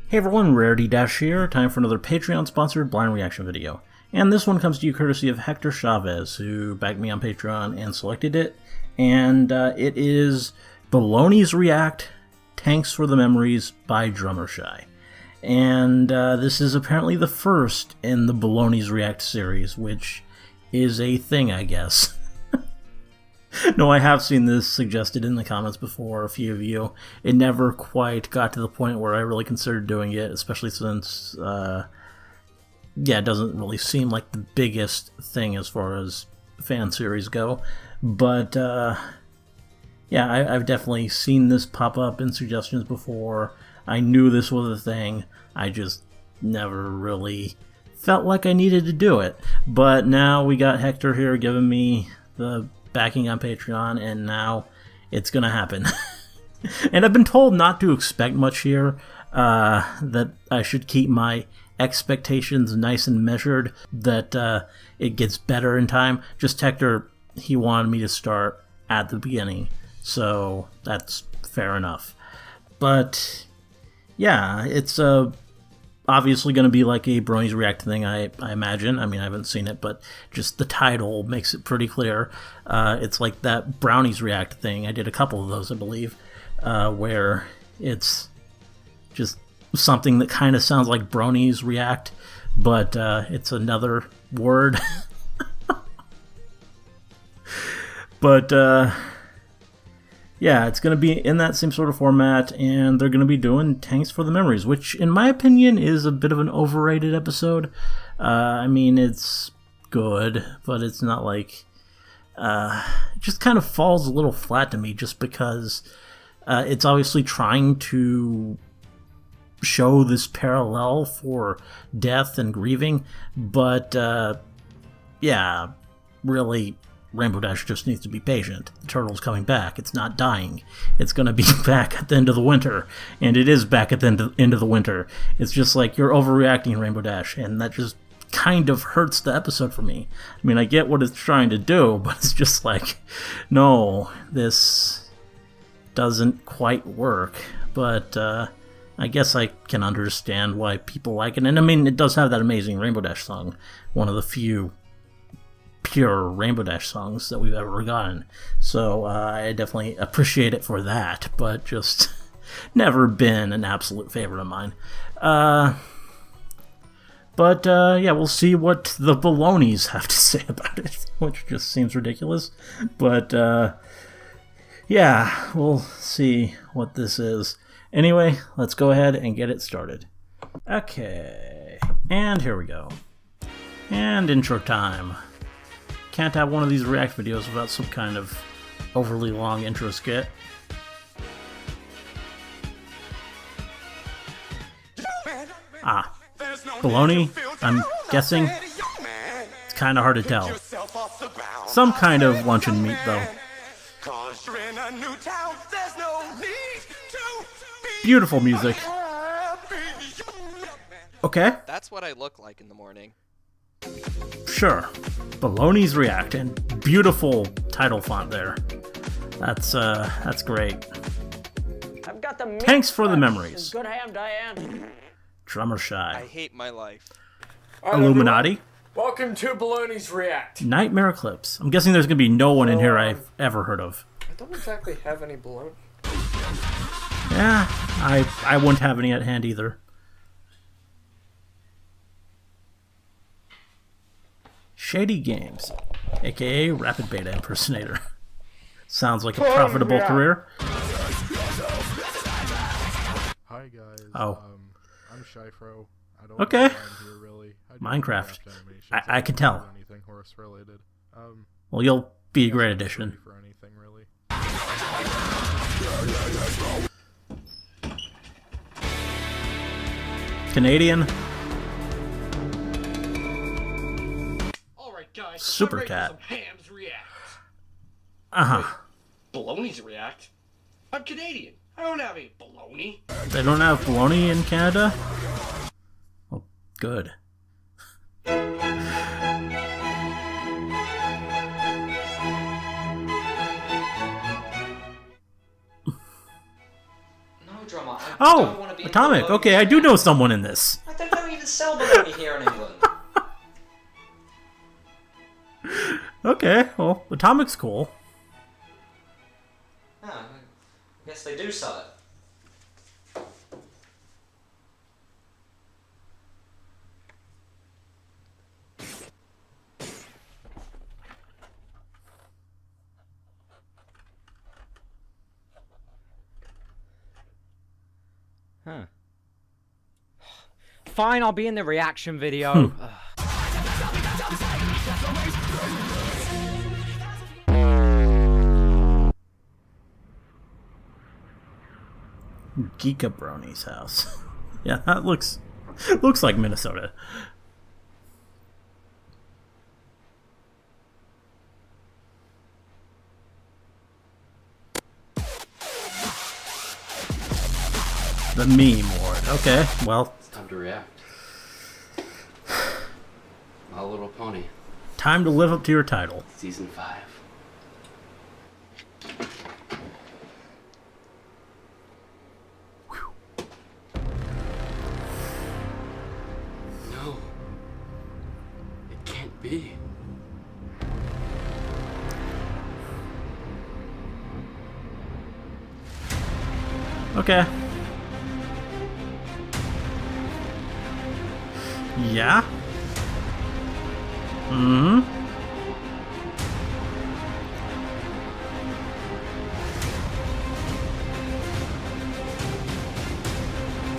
Hey everyone, Rarity Dash here, time for another Patreon-sponsored blind reaction video. And this one comes to you courtesy of Hector Chavez, who backed me on Patreon and selected it. And it is Baloney's React, Tanks for the Memories by Drummershy. And this is apparently the first in the Baloney's React series, which is a thing, I guess. No, I have seen this suggested in the comments before, a few of you. It never quite got to the point where I really considered doing it, especially since, it doesn't really seem like the biggest thing as far as fan series go. But, I've definitely seen this pop up in suggestions before. I knew this was a thing. I just never really felt like I needed to do it. But now we got Hector here giving me the backing on Patreon, and now it's gonna happen. And I've been told not to expect much here, that I should keep my expectations nice and measured, that it gets better in time. Just Hector, he wanted me to start at the beginning, so that's fair enough. But yeah, it's obviously going to be like a Baloney's React thing, I imagine. I mean, I haven't seen it, but just the title makes it pretty clear. It's like that Brownies React thing. I did a couple of those, I believe, where it's just something that kind of sounds like Bronies React, but it's another word. But yeah, it's going to be in that same sort of format, and they're going to be doing Tanks for the Memories, which, in my opinion, is a bit of an overrated episode. I mean, it's good, but it's not like... it just kind of falls a little flat to me, just because it's obviously trying to show this parallel for death and grieving, but, really... Rainbow Dash just needs to be patient. The turtle's coming back. It's not dying. It's going to be back at the end of the winter. And it is back at the end of the winter. It's just like, you're overreacting, Rainbow Dash. And that just kind of hurts the episode for me. I mean, I get what it's trying to do, but it's just like, no, this doesn't quite work. But I guess I can understand why people like it. And I mean, it does have that amazing Rainbow Dash song. One of the few pure Rainbow Dash songs that we've ever gotten, so I definitely appreciate it for that, but just never been an absolute favorite of mine. We'll see what the Baloneys have to say about it, which just seems ridiculous, but we'll see what this is. Anyway, let's go ahead and get it started. Okay, and here we go. And intro time. Can't have one of these React videos without some kind of overly long intro skit. Baloney, I'm guessing. It's kind of hard to tell. Some kind of luncheon meat, though. Beautiful music. Okay. That's what I look like in the morning. Sure. Baloney's React, and beautiful title font there. That's great. I've got the Thanks for the memories. Good ham, Diane. Drummershy. I hate my life. Illuminati. Welcome to Baloney's React. Nightmare Eclipse. I'm guessing there's gonna be no one in here I've ever heard of. I don't exactly have any balloon. Yeah, I wouldn't have any at hand either. Shady Games, aka Rapid Beta Impersonator. Sounds like a profitable career. Hi guys. Oh. I'm Shyfro. I don't Okay. know why I'm here, really. I do Minecraft. animations. I can tell. Anything horse related. Well, you'll be a great addition. For anything really. Canadian. Guys, Super Cat. Some hams react. Baloney's React? I'm Canadian. I don't have any baloney. They don't have baloney in Canada? Oh, good. Oh, wanna be in Atomic. Baloney. Okay, I do know someone in this. I don't even sell Baloney here in England. Okay, well, Atomic's cool. Ah, I guess they do sell it. Huh. Fine, I'll be in the reaction video. Geeka Brony's house. Yeah, that looks like Minnesota. The meme ward. Okay, well, It's time to react. My Little Pony, time to live up to your title. Season 5. No. It can't be. Okay. Yeah. Hmm.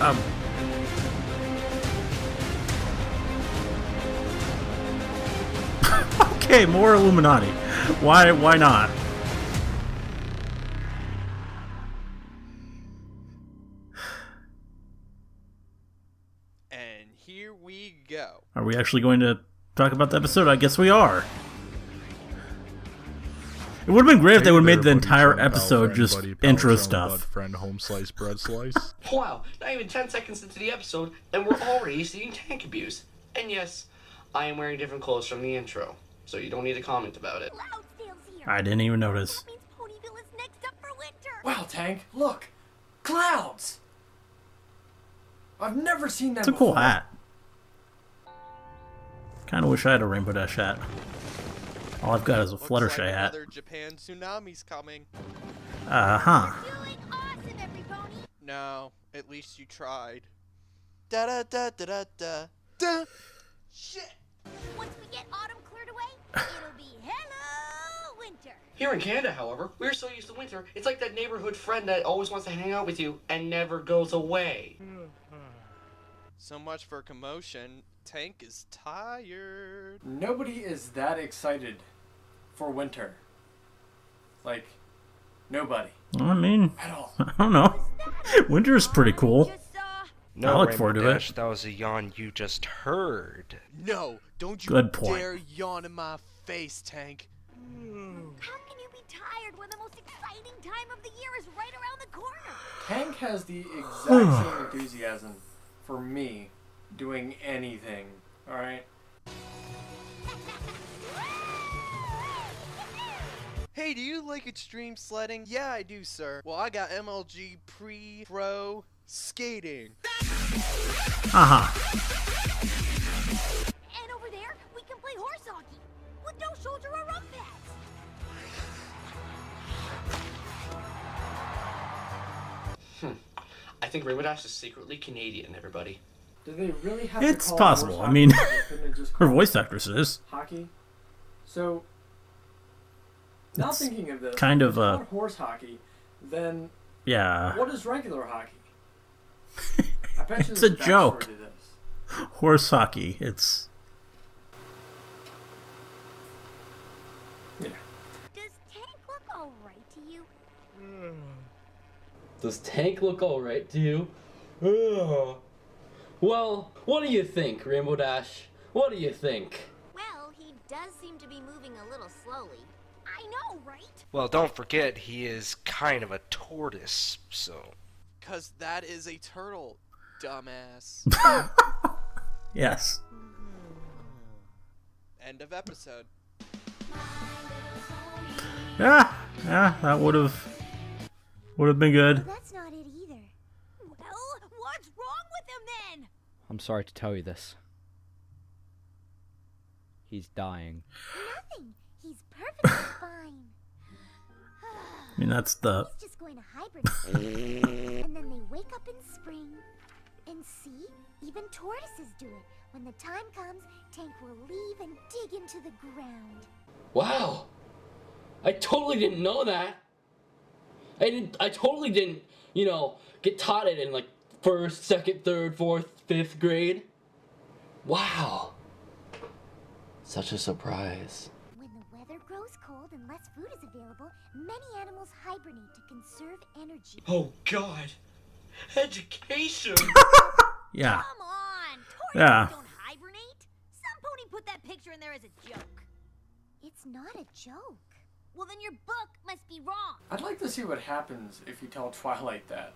Um. Okay, more Illuminati. Why not? And here we go. Are we actually going to talk about the episode? I guess we are. It would have been great if they would have made the entire episode just intro stuff. Friend, home slice, bread slice. Wow, not even 10 seconds into the episode, and we're already seeing tank abuse. And yes, I am wearing different clothes from the intro, so you don't need to comment about it. I didn't even notice. That means Ponyville is next up for winter. Wow, Tank, look! Clouds! I've never seen that It's a cool before. hat. Kind of wish I had a Rainbow Dash hat. All I've got is a Looks Fluttershy like hat. another Japan tsunami's coming. Uh-huh. Doing awesome, every pony. No, at least you tried. Da da da da da da da. Shit. Once we get autumn cleared away, it'll be hello winter. Here in Canada, however, we're so used to winter, it's like that neighborhood friend that always wants to hang out with you and never goes away. So much for commotion. Tank is tired. Nobody is that excited for winter. Like, nobody. I mean, At all. I don't know. Winter is pretty cool. Just saw. I look forward to it. That was a yawn you just heard. No, don't you Good point. dare yawn in my face, Tank. How can you be tired when the most exciting time of the year is right around the corner? Tank has the exact same enthusiasm for me doing anything, alright? Hey, do you like extreme sledding? Yeah, I do, sir. Well, I got MLG Pro Skating. Uh-huh. And over there, we can play horse hockey with no shoulder or rump pads. I think Rainbow Dash is secretly Canadian, everybody. Do they really have It's to call possible. It I horse mean, hockey? Couldn't it just her call voice it actress is. hockey? So, now It's thinking of this, kind of, if it's not horse hockey, then Yeah. what is regular hockey? I bet you It's there's a joke. backstory to this. Horse hockey. It's... Yeah. Does Tank look alright to you? Does Tank look alright to you? Ugh. Well, what do you think, Rainbow Dash? What do you think? Well, he does seem to be moving a little slowly. I know, right? Well, don't forget, he is kind of a tortoise, so... Cause that is a turtle, dumbass. Yes. End of episode. Yeah, that would have been good. That's not it either. Well, I'm sorry to tell you this. He's dying. Nothing. He's perfectly fine. I mean, that's the... He's just going to hibernate. And then they wake up in spring. And see? Even tortoises do it. When the time comes, Tank will leave and dig into the ground. Wow! I totally didn't know that. I totally didn't, you know, get taught it in like 1st, 2nd, 3rd, 4th, 5th grade. Wow. Such a surprise. When the weather grows cold and less food is available, many animals hibernate to conserve energy. Oh God. Education. Yeah. Come on! Tortoises Yeah. don't hibernate! Some pony put that picture in there as a joke. It's not a joke. Well, then your book must be wrong. I'd like to see what happens if you tell Twilight that.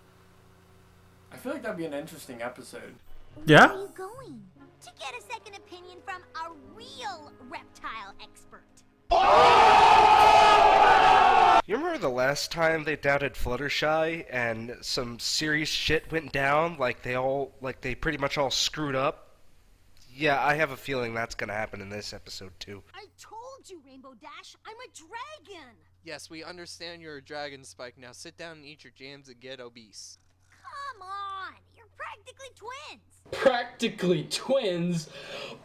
I feel like that'd be an interesting episode. Yeah? Where are you going? To get a second opinion from a real reptile expert. You remember the last time they doubted Fluttershy and some serious shit went down? Like they pretty much all screwed up? Yeah, I have a feeling that's gonna happen in this episode too. I told you, Rainbow Dash, I'm a dragon. Yes, we understand you're a dragon, Spike. Now sit down and eat your jams and get obese. Come on, you're practically twins. Practically twins?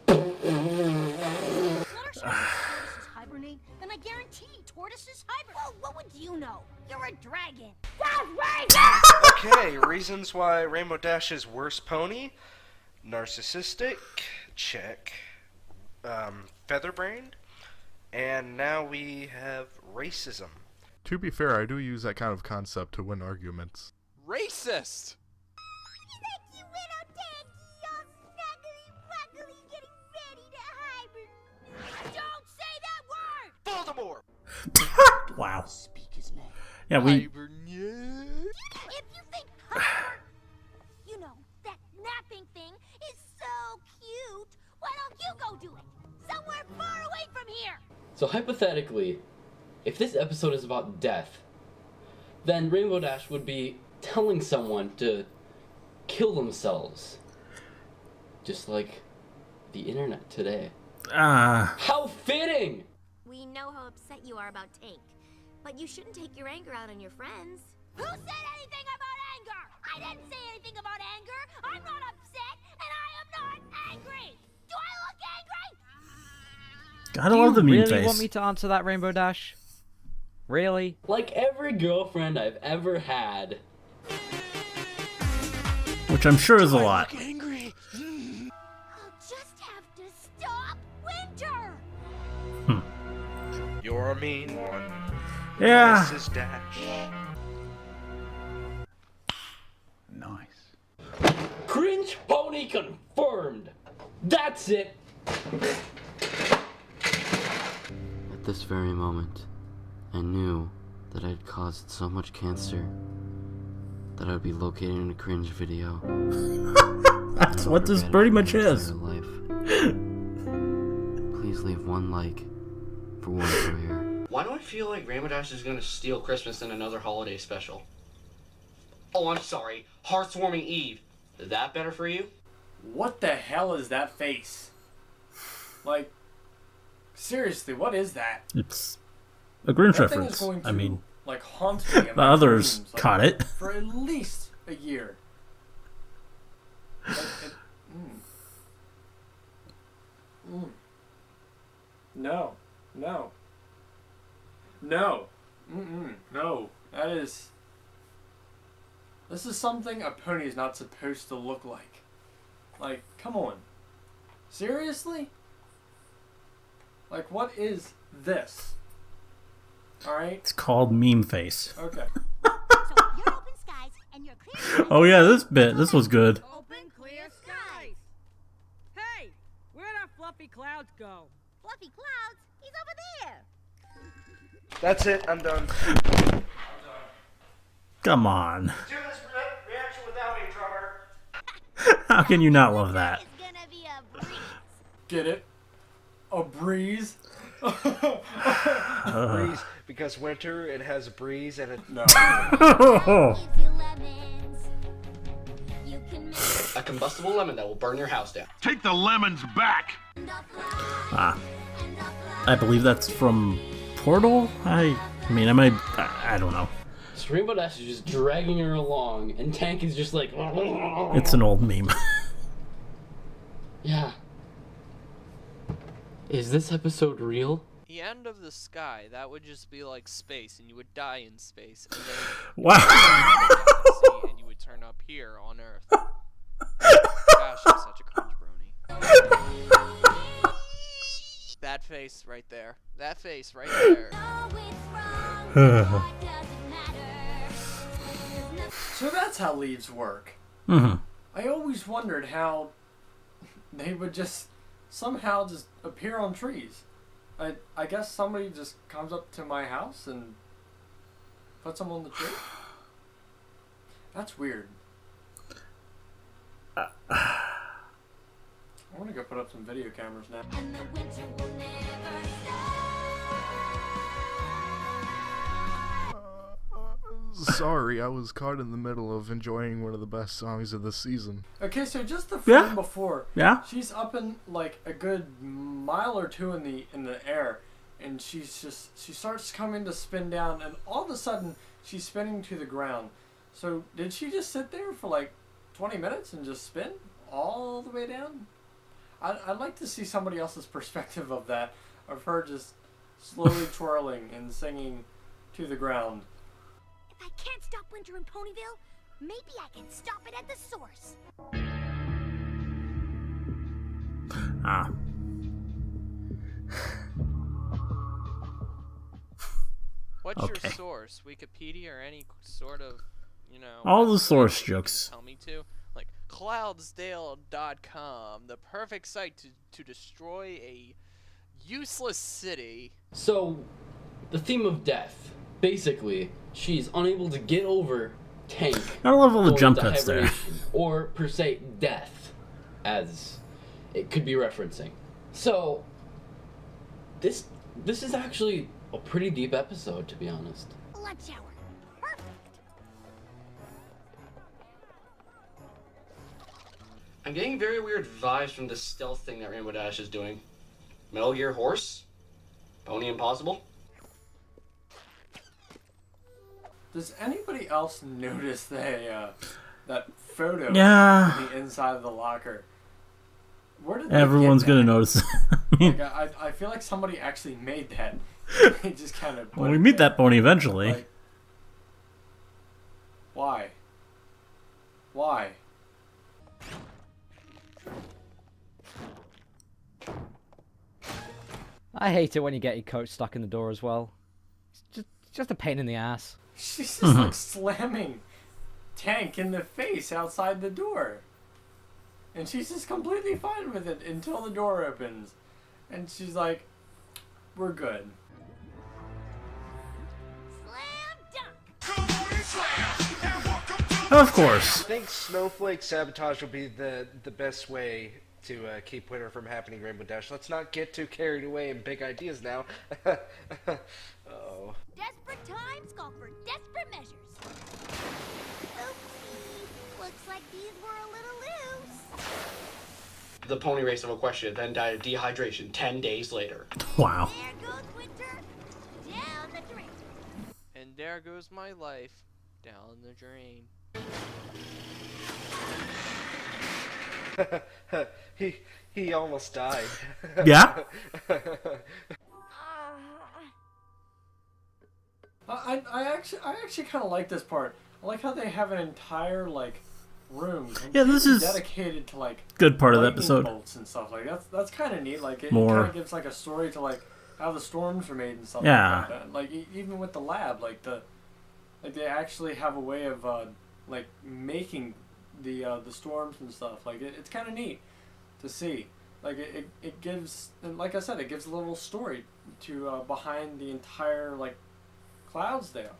Fluttershy tortoises hibernate, then I guarantee tortoises hibernate. Well, what would you know? You're a dragon. That's right! Okay, reasons why Rainbow Dash is worst pony. Narcissistic, check. Featherbrained. And now we have racism. To be fair, I do use that kind of concept to win arguments. Racist! That you little Tanky, all snuggly wuggly, getting ready to hibernate. Don't say that word! Voldemort! Wow. Speak his name. Yeah, we... Hibernate. If you think hiber, you know, that napping thing is so cute, why don't you go do it? Somewhere far away from here! So hypothetically, if this episode is about death, then Rainbow Dash would be telling someone to kill themselves. Just like the internet today. How fitting! We know how upset you are about Tank, but you shouldn't take your anger out on your friends. Who said anything about anger? I didn't say anything about anger. I'm not upset, and I am not angry. Do I look angry? Gotta love the Do meme you really face. want me to answer that, Rainbow Dash? Really? Like every girlfriend I've ever had. Which I'm sure is a lot. Angry. I'll just have to stop winter. You're a mean one. Yeah. Mrs. Dash. Nice. Cringe pony confirmed! That's it! At this very moment, I knew that I had caused so much cancer that I would be located in a cringe video. That's what this pretty much is. Life. Please leave one like for one prayer. Why do I feel like Rainbow Dash is gonna steal Christmas in another holiday special? Oh, I'm sorry. Heartswarming Eve. Is that better for you? What the hell is that face? Like, seriously, what is that? It's a Grinch That thing is reference. going to, I mean, like, haunt me in the my others dreams, like, caught it. for at least a year. Like, No. No. No. No. That is... This is something a pony is not supposed to look like. Like, come on. Seriously? Like, what is this? Alright? It's called meme face. Okay. So you're open skies and you're clear skies. Oh yeah, this was good. Open, clear skies. Hey, where'd our fluffy clouds go? Fluffy clouds? He's over there. That's it, I'm done. Come on. Do this reaction without me, drummer. How can you not love that? It's gonna be a breeze. Get it? A breeze? Breeze, because winter, it has a breeze and it... No. Gives you lemons. You can make I A combustible lemon that will burn your house down. Take the lemons back! Ah. I believe that's from Portal? I don't know. So Rainbow Dash is just dragging her along, and Tank is just like... It's an old meme. Yeah. Is this episode real? The end of the sky, that would just be like space, and you would die in space. And then Wow. and you would turn up here on Earth. Gosh, I'm such a cringe brony. That face right there. That face right there. So that's how leaves work. Mm-hmm. I always wondered how they would just somehow just appear on trees. I guess somebody just comes up to my house and puts them on the tree. That's weird. I want to go put up some video cameras now. Sorry, I was caught in the middle of enjoying one of the best songs of the season. Okay, so just the frame before, Yeah. she's up in like a good mile or two in the air, and she starts coming to spin down, and all of a sudden she's spinning to the ground. So did she just sit there for like 20 minutes and just spin all the way down? I'd like to see somebody else's perspective of that, of her just slowly twirling and singing to the ground. If I can't stop winter in Ponyville, maybe I can stop it at the source. Ah. What's Okay. your source? Wikipedia or any sort of, All the source jokes. Tell me to. Like, Cloudsdale.com, the perfect site to destroy a useless city. So, the theme of death. Basically, she's unable to get over Tank. I love all the going jump into cuts there. hibernation, or, per se, death, as it could be referencing. So, this is actually a pretty deep episode, to be honest. Blood shower. Perfect. I'm getting very weird vibes from the stealth thing that Rainbow Dash is doing. Metal Gear Horse? Pony Impossible? Does anybody else notice that photo Yeah. on the inside of the locker? Where did Everyone's they gonna get that? notice. Like, I feel like somebody actually made that. They just kind of. Well, we meet that pony eventually. Like, why? Why? I hate it when you get your coat stuck in the door as well. It's just a pain in the ass. She's just like slamming Tank in the face outside the door. And she's just completely fine with it until the door opens. And she's like, we're good. Of course. I think snowflake sabotage will be the best way to keep winter from happening, Rainbow Dash. Let's not get too carried away in big ideas now. Oh. Desperate times call for desperate measures. Oopsie. Looks like these were a little loose. The pony race of Equestria then died of dehydration 10 days later. Wow. There goes winter down the drain. And there goes my life down the drain. he almost died. Yeah? I actually kind of like this part. I like how they have an entire like room. Yeah, this is dedicated to like good part of the lightning episode. bolts and stuff like that's kind of neat. Like it More. kind of gives like a story to like how the storms are made and stuff Yeah. like that. Like even with the lab, like they actually have a way of like making the storms and stuff. Like it's kind of neat to see. Like it gives, and like I said, it gives a little story to behind the entire like Cloudsdale.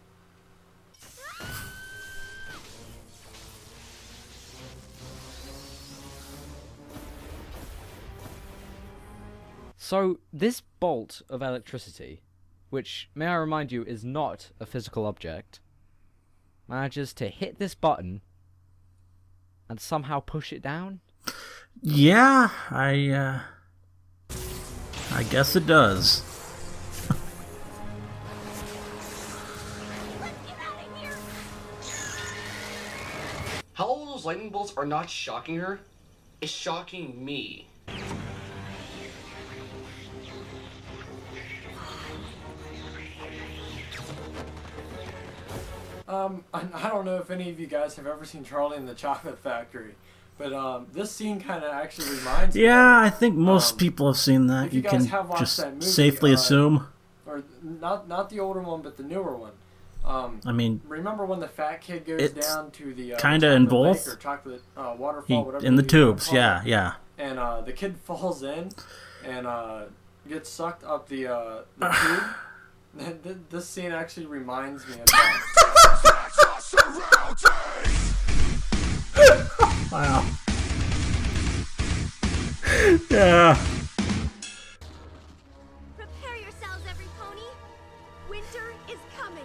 So, this bolt of electricity, which, may I remind you, is not a physical object, manages to hit this button and somehow push it down? Yeah, I guess it does. How all those lightning bolts are not shocking her is shocking me. I don't know if any of you guys have ever seen Charlie and the Chocolate Factory, but this scene kind of actually reminds me. Yeah, I think most people have seen that. If you guys can have watched just that movie, safely assume. Or not the older one, but the newer one. I mean, remember when the fat kid goes it's down to the kind of in both. or chocolate waterfall, whatever in the you wanna tubes, call it. yeah. And the kid falls in and gets sucked up the tube. This scene actually reminds me of that. Wow. Yeah. Prepare yourselves, every pony. Winter is coming.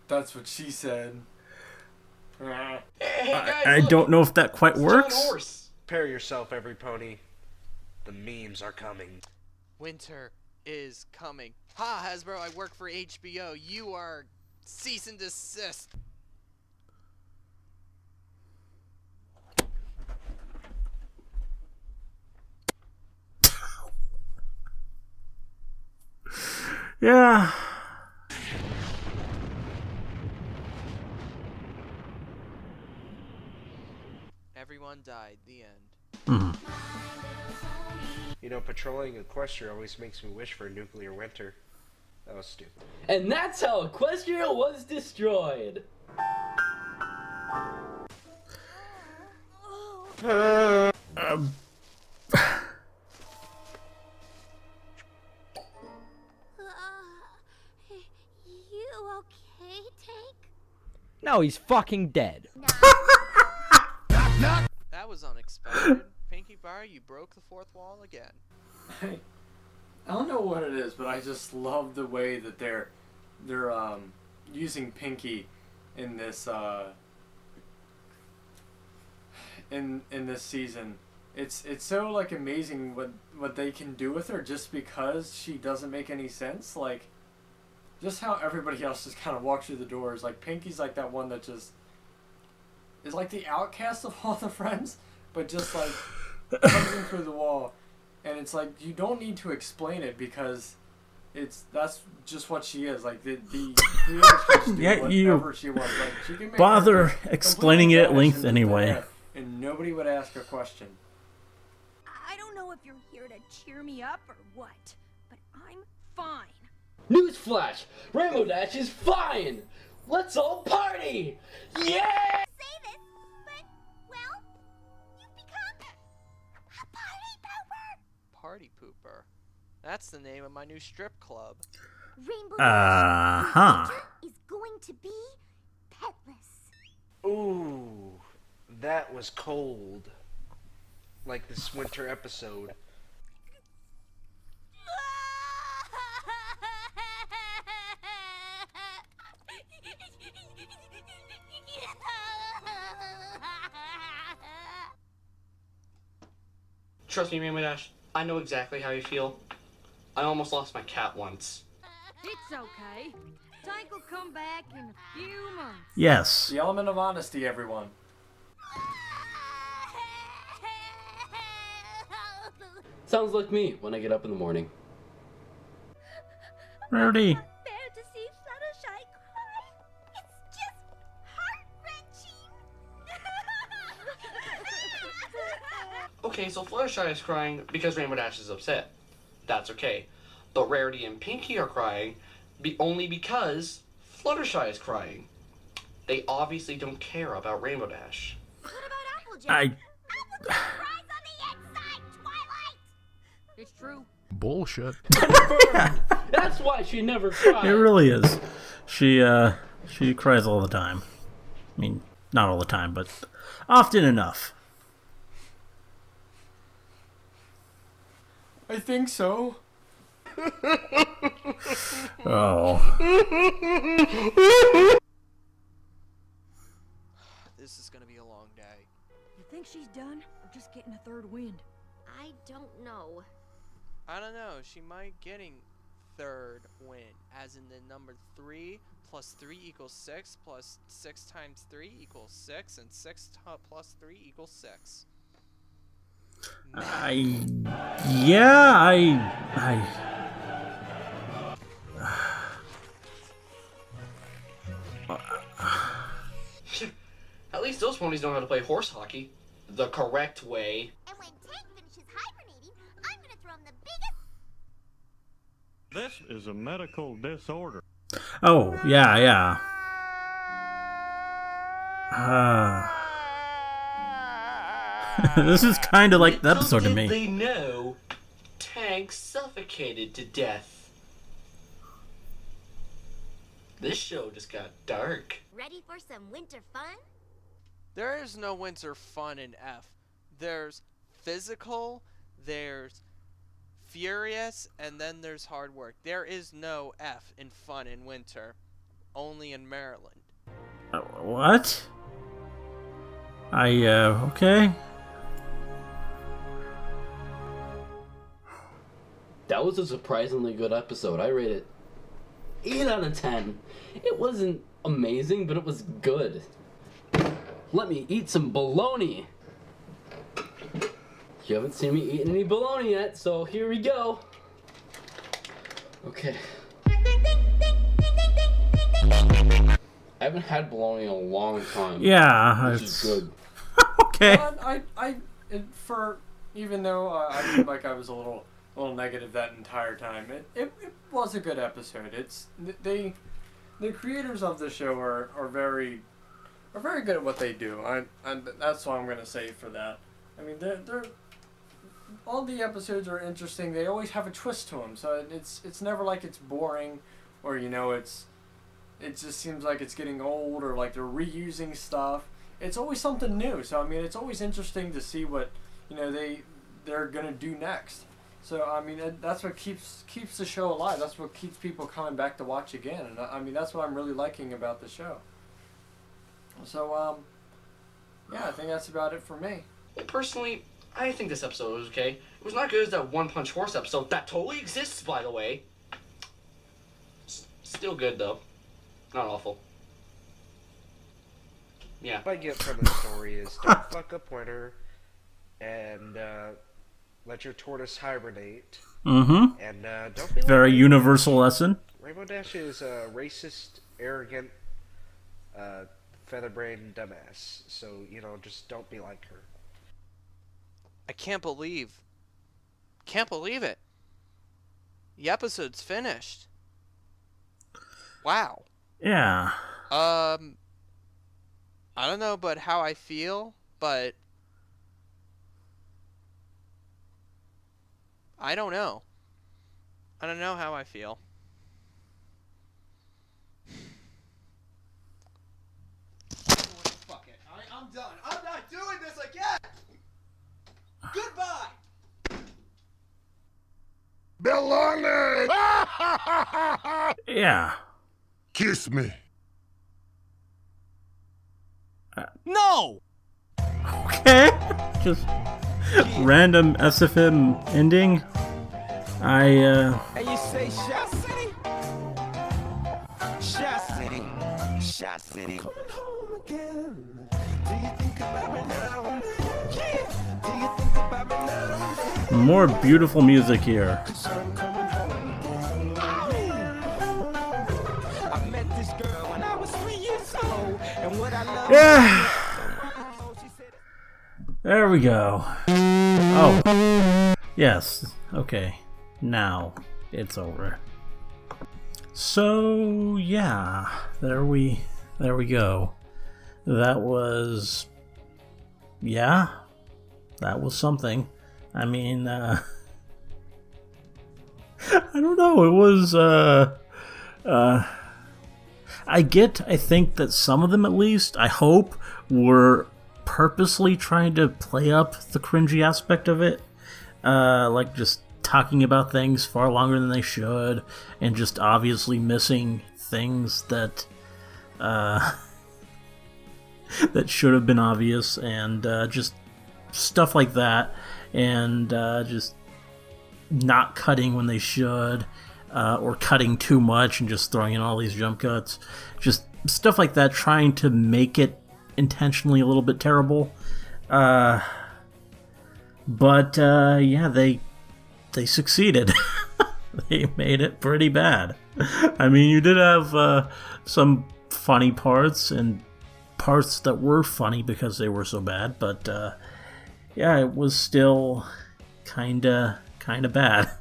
That's what she said. Hey, guys, I look, don't know if that quite it's a giant works. horse. Prepare yourself, every pony. The memes are coming. Winter is coming. Ha, Hasbro, I work for HBO. You are cease and desist. Yeah. Everyone died. The end. You know, patrolling Equestria always makes me wish for a nuclear winter. That was stupid. And that's how Equestria was destroyed. You okay, Tank? No, he's fucking dead. That was unexpected. Pinkie Bar, you broke the fourth wall again. I don't know what it is, but I just love the way that they're using Pinkie in this in this season. It's so like amazing what they can do with her just because she doesn't make any sense. Like just how everybody else just kind of walks through the doors. Like Pinkie's like that one that just is like the outcast of all the friends, but just like comes in through the wall. And it's like you don't need to explain it because that's just what she is. Like the Yeah, whatever she wants. Like she can make bother her explaining it at completely length vanish into thin anyway. air, and nobody would ask a question. I don't know if you're here to cheer me up or what, but I'm fine. Newsflash! Rainbow Dash is fine! Let's all party! Yeah! Say this, but, well, you've become a party pooper. Party Pooper. That's the name of my new strip club. Rainbow Uh-huh. Dash is going to be petless. Ooh, that was cold. Like this winter episode. Trust me, Rainbow Dash, I know exactly how you feel. I almost lost my cat once. It's okay. Tank will come back in a few months. Yes. The element of honesty, everyone. Sounds like me when I get up in the morning. Rarity. Bear to see Fluttershy cry. It's just heart-wrenching. Okay, so Fluttershy is crying because Rainbow Dash is upset. That's okay. But Rarity and Pinkie are crying only because Fluttershy is crying. They obviously don't care about Rainbow Dash. What about Applejack? Applejack cries on the inside, Twilight. It's true. Bullshit. That's why she never cried. It really is. She cries all the time. I mean, not all the time, but often enough. I think so. Oh. This is gonna be a just getting a third wind. I don't know. I don't know. She might getting third win, as in the number 3 plus 3 equals 6 plus 6 times 3 equals 6, and 6 plus 3 equals 6. At least those ponies know how to play horse hockey the correct way. And when Tank finishes hibernating, I'm gonna throw him the biggest. This is a medical disorder. Oh, yeah. This is kind of like the episode to me. They know Tank suffocated to death. This show just got dark. Ready for some winter fun? There is no winter fun in F. There's physical, there's furious, and then there's hard work. There is no F in fun in winter. Only in Maryland. What? Okay. That was a surprisingly good episode. I rate it 8 out of 10. It wasn't amazing, but it was good. Let me eat some bologna. You haven't seen me eating any bologna yet, so here we go. Okay. I haven't had bologna in a long time. Yeah, which is good. Okay. Even though I feel like I was a little negative that entire time, it was a good episode. The creators of the show are very good at what they do. And that's all I'm gonna say for that. I mean, they're all the episodes are interesting. They always have a twist to them, so it's never like it's boring, or it just seems like it's getting old, or like they're reusing stuff. It's always something new. So I mean, it's always interesting to see what they're gonna do next. So I mean, that's what keeps the show alive. That's what keeps people coming back to watch again. And I mean, that's what I'm really liking about the show. So yeah, I think that's about it for me. Personally, I think this episode was okay. It was not good as that One Punch Horse episode. That totally exists, by the way. Still good, though. Not awful. Yeah. What I get from the story is don't fuck up winter, and let your tortoise hibernate. Mm-hmm. And don't be very universal lesson. Rainbow Dash is a racist, arrogant, featherbrained dumbass. So, just don't be like her. I can't believe it. The episode's finished. Wow. Yeah. I don't know but how I feel, but I don't know. I don't know how I feel. Fuck it. I'm done. I'm not doing this again. Goodbye. Baloney! Yeah. Kiss me. No! Okay. Just random SFM ending. And you say Shot City? Shot City. Shot City. Coming home again. Do you think about me now? Yeah. Do you think about me now? More beautiful music here. I met this girl when I was 3 years old. And what I love. Yeah. There we go. Oh. Yes. Okay. Now it's over. So yeah, there we go. That was something. I mean, I don't know. It was I think that some of them, at least, I hope, were purposely trying to play up the cringy aspect of it. Like just talking about things far longer than they should, and just obviously missing things that that should have been obvious, and just stuff like that, and just not cutting when they should, or cutting too much and just throwing in all these jump cuts. Just stuff like that, trying to make it intentionally a little bit terrible. But yeah, they succeeded. They made it pretty bad. I mean, you did have some funny parts and parts that were funny because they were so bad, but yeah, it was still kinda bad.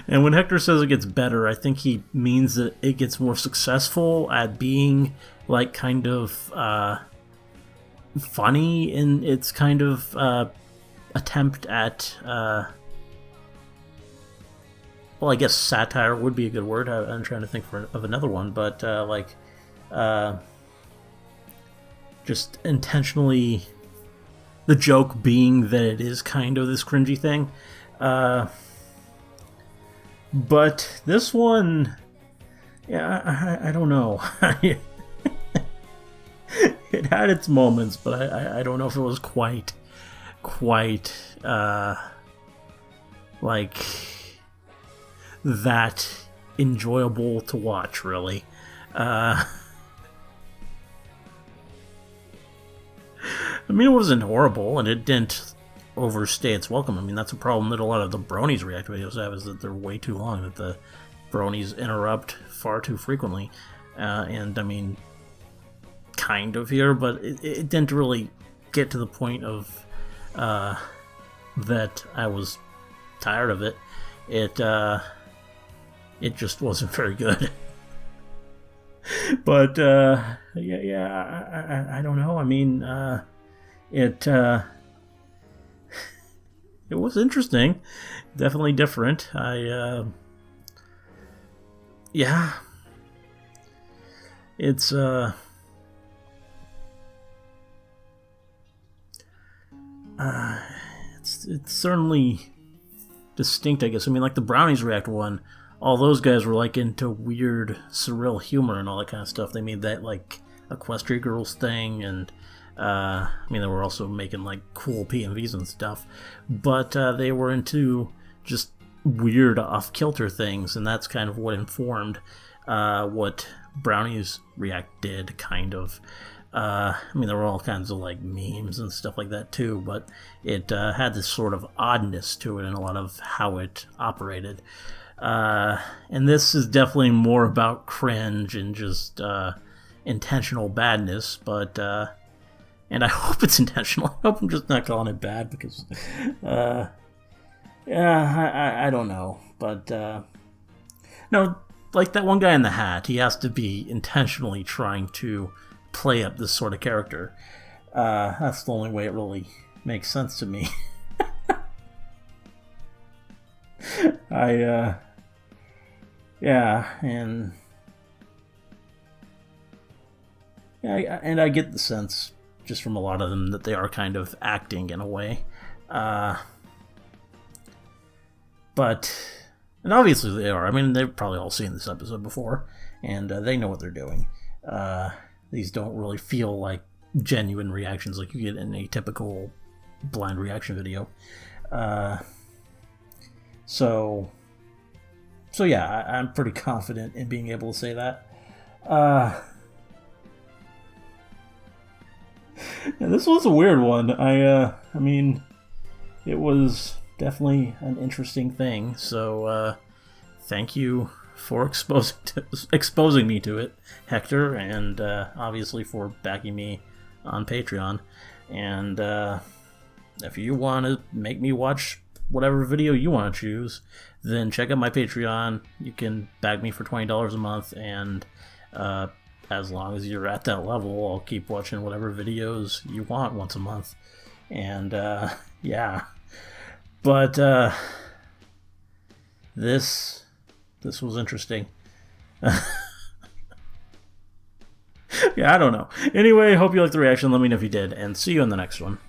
And when Hector says it gets better, I think he means that it gets more successful at being like kind of funny in its kind of attempt at well, I guess satire would be a good word. I'm trying to think of another one, but just intentionally, the joke being that it is kind of this cringy thing. But this one, yeah, I don't know. It had its moments, but I don't know if it was quite like that enjoyable to watch, really. I mean, it wasn't horrible, and it didn't overstay its welcome. I mean, that's a problem that a lot of the Bronies React videos have, is that they're way too long, that the Bronies interrupt far too frequently. And, I mean, kind of here, but it didn't really get to the point of that I was tired of it. It just wasn't very good. But yeah, I don't know. I mean, it was interesting, definitely different. Yeah, it's certainly distinct, I guess. I mean, like the Brownies React one, all those guys were like into weird, surreal humor and all that kind of stuff. They made that like Equestria Girls thing, and I mean, they were also making like cool PMVs and stuff, but they were into just weird, off-kilter things, and that's kind of what informed what Brownies React did, kind of. I mean, there were all kinds of like memes and stuff like that too, but it had this sort of oddness to it in a lot of how it operated. And this is definitely more about cringe and just intentional badness, but and I hope it's intentional. I hope I'm just not calling it bad, because yeah, I don't know, but no, like that one guy in the hat, he has to be intentionally trying to play up this sort of character. That's the only way it really makes sense to me. Yeah, and yeah, and I get the sense just from a lot of them that they are kind of acting in a way. But, and obviously they are. I mean, they've probably all seen this episode before, and they know what they're doing. These don't really feel like genuine reactions like you get in a typical blind reaction video. So yeah, I'm pretty confident in being able to say that. Yeah, this was a weird one. I mean, it was definitely an interesting thing. So thank you for exposing me to it, Hector, and obviously for backing me on Patreon. And if you want to make me watch whatever video you want to choose, then check out my Patreon. You can back me for $20 a month, and as long as you're at that level, I'll keep watching whatever videos you want once a month. And yeah, but this was interesting. Yeah, I don't know. Anyway, hope you liked the reaction. Let me know if you did, and see you in the next one.